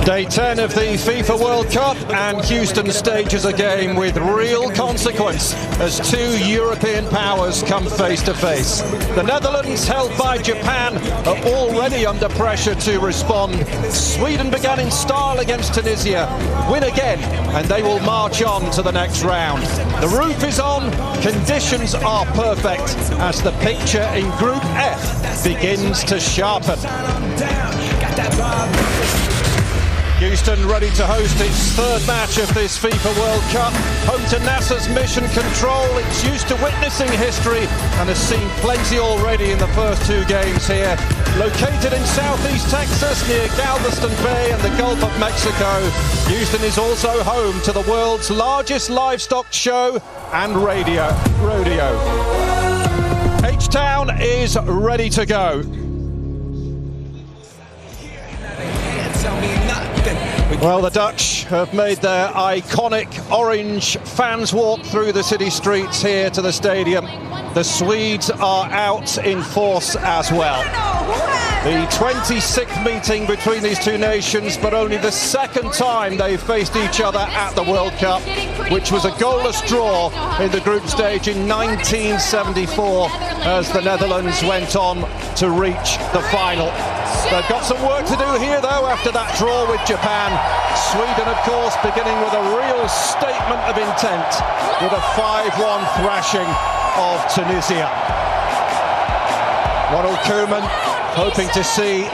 Day 10 of the FIFA World Cup, and Houston stages a game with real consequence as two European powers come face to face. The Netherlands, held by Japan, are already under pressure to respond. Sweden began in style against Tunisia, win again, and they will march on to the next round. The roof is on, conditions are perfect as the picture in Group F begins to sharpen. Houston ready to host its third match of this FIFA World Cup. Home to NASA's Mission Control. It's used to witnessing history and has seen plenty already in the first two games here. Located in southeast Texas near Galveston Bay and the Gulf of Mexico, Houston is also home to the world's largest livestock show and rodeo. H-Town is ready to go. Well, the Dutch have made their iconic orange fans walk through the city streets here to the stadium. The Swedes are out in force as well. The 26th meeting between these two nations, but only the second time they've faced each other at the World Cup, which was a goalless draw in the group stage in 1974 as the Netherlands went on to reach the final. They've got some work to do here, though, after that draw with Japan. Sweden, of course, beginning with a real statement of intent with a 5-1 thrashing of Tunisia. Ronald Koeman hoping to see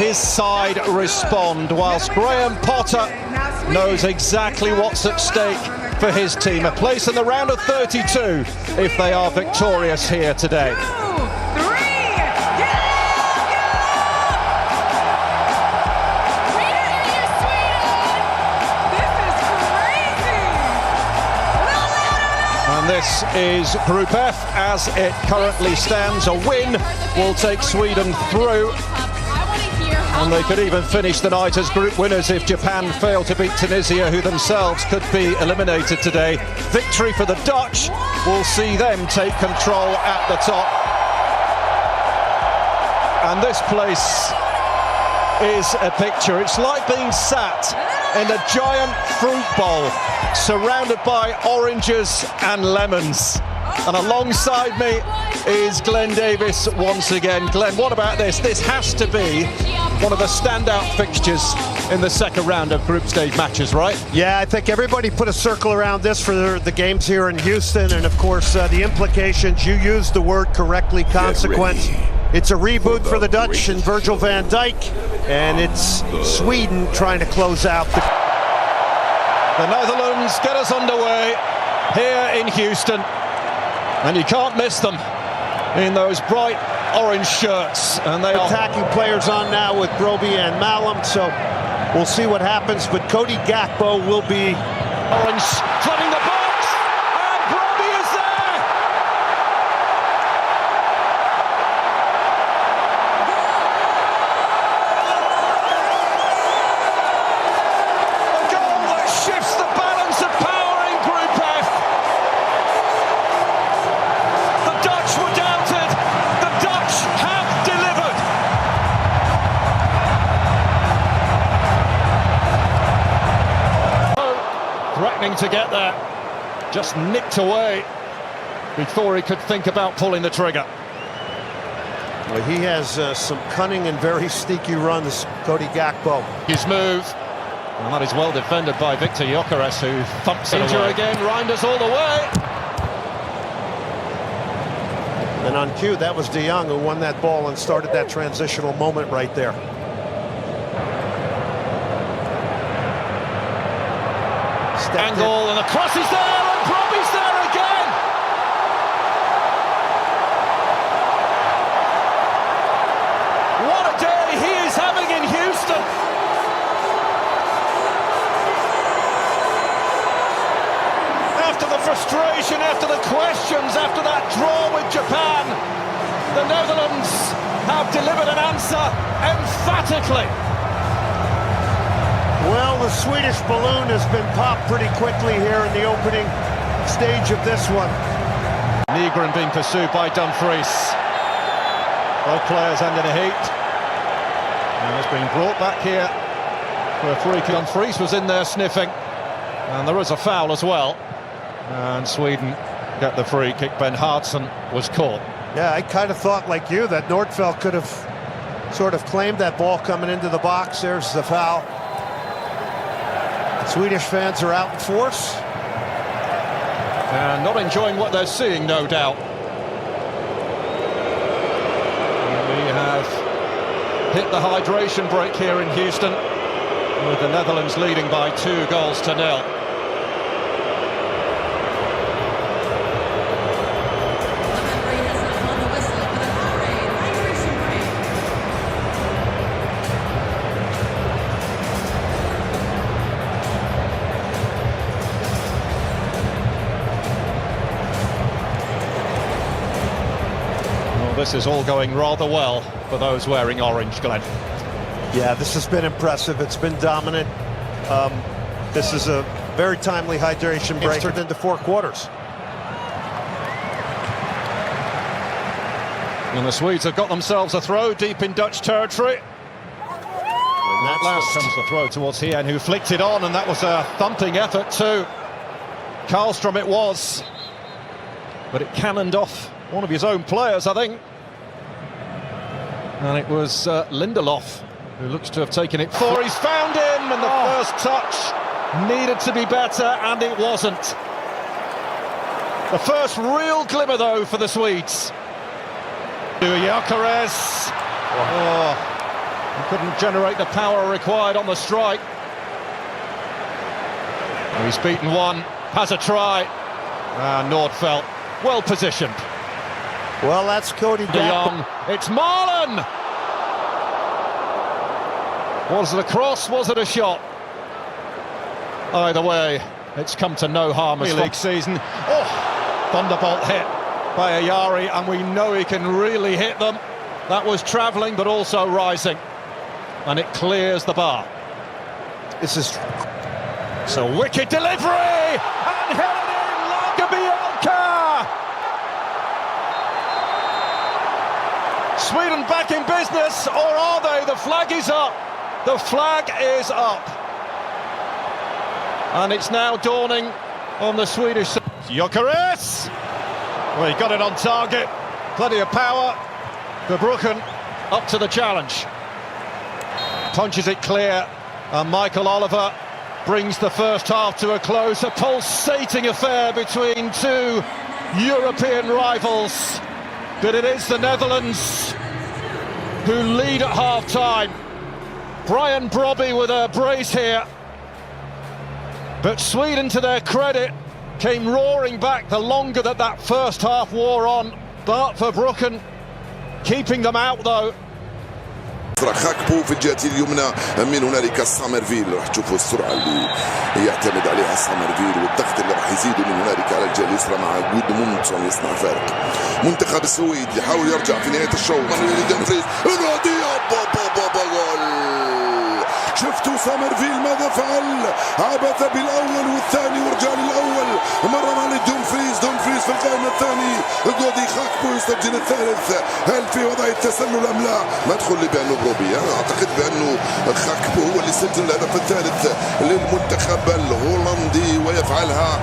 his side respond, whilst Graham Potter knows exactly what's at stake for his team. A place in the round of 32 if they are victorious here today. This is Group F as it currently stands. A win will take Sweden through, and they could even finish the night as group winners if Japan fail to beat Tunisia, who themselves could be eliminated today. Victory for the Dutch will see them take control at the top. And this place is a picture. It's like being sat in a giant fruit bowl surrounded by oranges and lemons. And alongside me is Glenn Davis once again. Glenn, what about this? This has to be one of the standout fixtures in the second round of group stage matches, right? Yeah, I think everybody put a circle around this for the games here in Houston, and of course the implications, you used the word correctly, consequence. It's a reboot for the Dutch and Virgil van Dijk, and it's Sweden trying to close out the Netherlands get us underway here in Houston, and you can't miss them in those bright orange shirts. And they are attacking players on now with Brobbey and Malum, so we'll see what happens. But Cody Gakpo will be orange, flooding the box, and Brobbey is there. A goal that shifts the balance of power in Group F. The Dutch were doubted. The Dutch have delivered. Threatening to get there, just nicked away before he could think about pulling the trigger. Well, he has some cunning and very sneaky runs, Cody Gakpo. His move, and that is well defended by Victor Gyökeres, who thumps it away. Again, Reinders all the way. And on cue, that was De Jong who won that ball and started that transitional moment right there. Angle, and the cross is there, and Brobbey's there again. What a day he is having in Houston. After the frustration, after the questions, after that draw with Japan, the Netherlands have delivered an answer emphatically. Well, the Swedish balloon has been popped pretty quickly here in the opening stage of this one. Nygren being pursued by Dumfries. Both players under the heat. And has been brought back here for a free kick. Dumfries was in there sniffing, and there was a foul as well. And Sweden get the free kick. Ben Hartson was caught. Yeah, I kind of thought, like you, that Nordfeldt could have sort of claimed that ball coming into the box. There's the foul. The Swedish fans are out in force. And not enjoying what they're seeing, no doubt. We have hit the hydration break here in Houston, with the Netherlands leading by 2-0. This is all going rather well for those wearing orange, Glenn. Yeah, this has been impressive. It's been dominant. This is a very timely hydration break. It's turned into 4 quarters. And the Swedes have got themselves a throw deep in Dutch territory. At last comes the throw towards Hien, who flicked it on, and that was a thumping effort too. Karlstrom it was, but it cannoned off one of his own players, I think. And it was Lindelof who looks to have taken it for. He's found him, and the first touch needed to be better, and it wasn't. The first real glimmer, though, for the Swedes. Gyökeres. He couldn't generate the power required on the strike. He's beaten one, has a try. Nordfeldt, well positioned. Well, that's Cody De Jong. It's Marlon! Was it a cross? Was it a shot? Either way, it's come to no harm as league season. Thunderbolt hit by Ayari, and we know he can really hit them. That was travelling, but also rising. And it clears the bar. This is... So wicked delivery! And hit it in! Lagerbielke! Sweden back in business, or are they? The flag is up. The flag is up. And it's now dawning on the Swedish side. Gyökeres! Well, he got it on target. Plenty of power. Verbruggen up to the challenge. Punches it clear. And Michael Oliver brings the first half to a close. A pulsating affair between two European rivals. But it is the Netherlands who lead at half-time. Brian Brobby with a brace here. But Sweden, to their credit, came roaring back the longer that first half wore on. But Verbruggen keeping them out, though. خاكبو في الجهة اليمنى من هنالك سامرفيل. راح تشوفوا السرعة اللي يعتمد عليها سامرفيل والضغط اللي راح يزيد من هنالك على الجهة اليسرى مع جودمونسون يصنع فارق. منتخب السويد يحاول يرجع في نهاية الشوط. دمفريز جول. شفتوا سامرفيل ماذا فعل؟ عبث بالاول والثاني ورجال الاول مرر على دومفريز في القائمة الثاني. جودي خاكبو يسجل الثالث. هل في وضع التسلل ام لا؟ ما ادخل لي بانه بروبي، انا اعتقد بانه خاكبو هو اللي سجل الهدف الثالث للمنتخب الهولندي، ويفعلها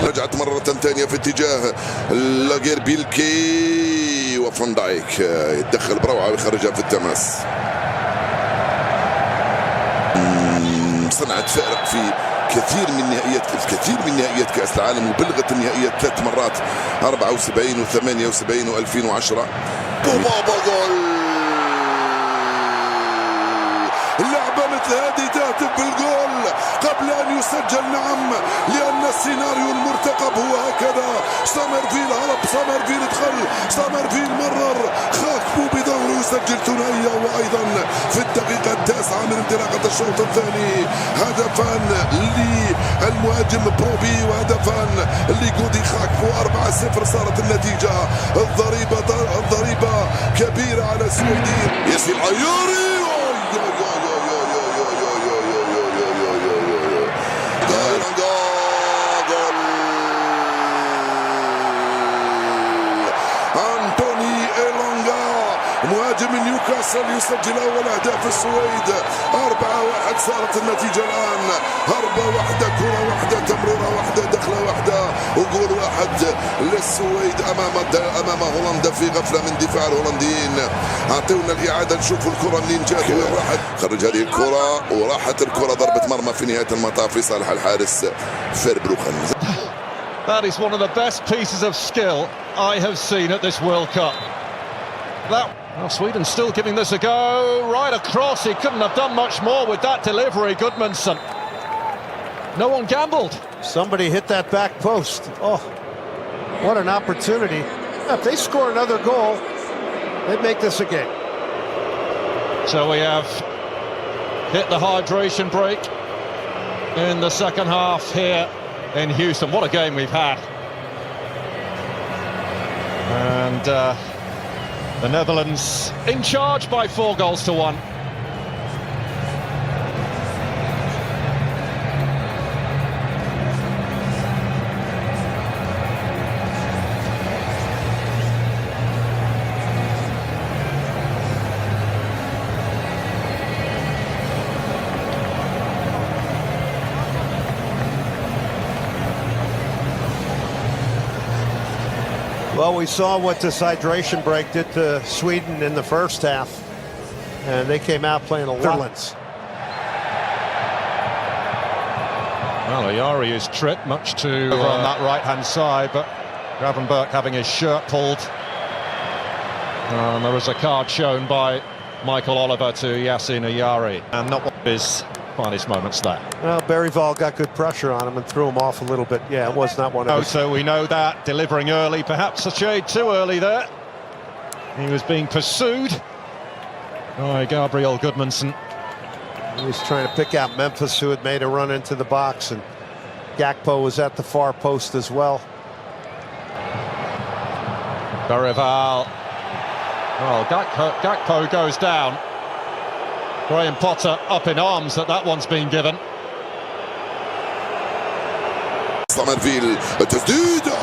رجعت مرة ثانية في اتجاه لاجربيلكي، وفان دايك يتدخل بروعة ويخرجها في التماس. صنعت فارق في الكثير من نهائيات كأس العالم، وبلغت النهائيات 3 مرات 74 و78 و2010. بابا جول. اللعبة مثل هذه تهدف بالجول قبل أن يسجل، نعم، لأن السيناريو المرتقب هو هكذا. سامرفيل هرب، سامرفيل دخل، سامرفيل مرر، خاكبو بدوره يسجل ثنائية، وأيضا في الدقيقة 9 من انطلاقة الشوط الثاني هدفان للمهاجم بروبي وهدفان لجودي خاكبو. 4-0 صارت النتيجة. الضريبة كبيرة على السويدين. ياسين عياري مهاجم نيوكاسل يتواصل يسجل أول أهداف السويد. 4-1 صارت النتيجة الآن. هربة واحدة، كرة واحدة، تمريرة واحدة، دخلة واحدة، وجول واحد للسويد أمام هولندا في غفلة من دفاع الهولنديين. أعطونا الإعادة نشوف الكرة منين جات وين راحت. خرج هذه الكرة وراحت الكرة ضربة مرمى في نهاية المطاف لصالح الحارس فيربروخن. That is one of the best pieces of skill I have seen at this World Cup. Well, Sweden still giving this a go. Right across, he couldn't have done much more with that delivery, Gudmundsson. No one gambled. Somebody hit that back post. Oh, what an opportunity. If they score another goal, they'd make this a game. So we have hit the hydration break in the second half here in Houston. What a game we've had. And the Netherlands in charge by 4-1. Well, we saw what this hydration break did to Sweden in the first half, and they came out playing a lot. Well, Ayari is tripped much to over on that right-hand side, but Gravenberch having his shirt pulled. And there was a card shown by Michael Oliver to Yassin Ayari, and not one of his finest moments there. Well, Berryval got good pressure on him and threw him off a little bit. Yeah, it was not one of his. So we know that, delivering early, perhaps a shade too early there. He was being pursued by Gabriel Gudmundsson. He was trying to pick out Memphis, who had made a run into the box, and Gakpo was at the far post as well. Berryval. Well, Gakpo goes down. Graham Potter up in arms that one's been given. سامرفيل تسديدة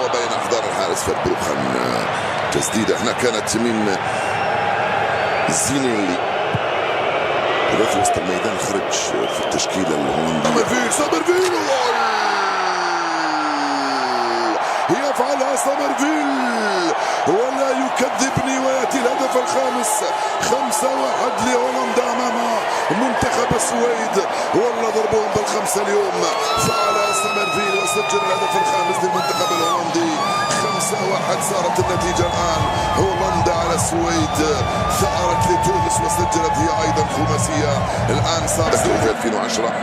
وبين أحضان الحارس فيربروخن. تسديدة هنا كانت تميم زينيلي في وسط الميدان، خرج في التشكيلة الهولندية. سامرفيل يفعلها سامرفيل ولا يكذبني، ويأتي الهدف الخامس. 5-1 لهولندا أمام منتخب السويد. والله ضربهم بالخمسة اليوم. فعل سامرفيل وسجل الهدف الخامس للمنتخب الهولندي. 5-1 صارت النتيجة الآن. هولندا على السويد. ثأرت لتونس وسجلت هي أيضا خماسية. الآن صارت في 2010.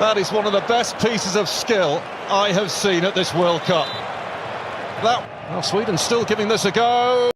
That is one of the best pieces of skill I have seen at this World Cup. Well, Sweden still giving this a go.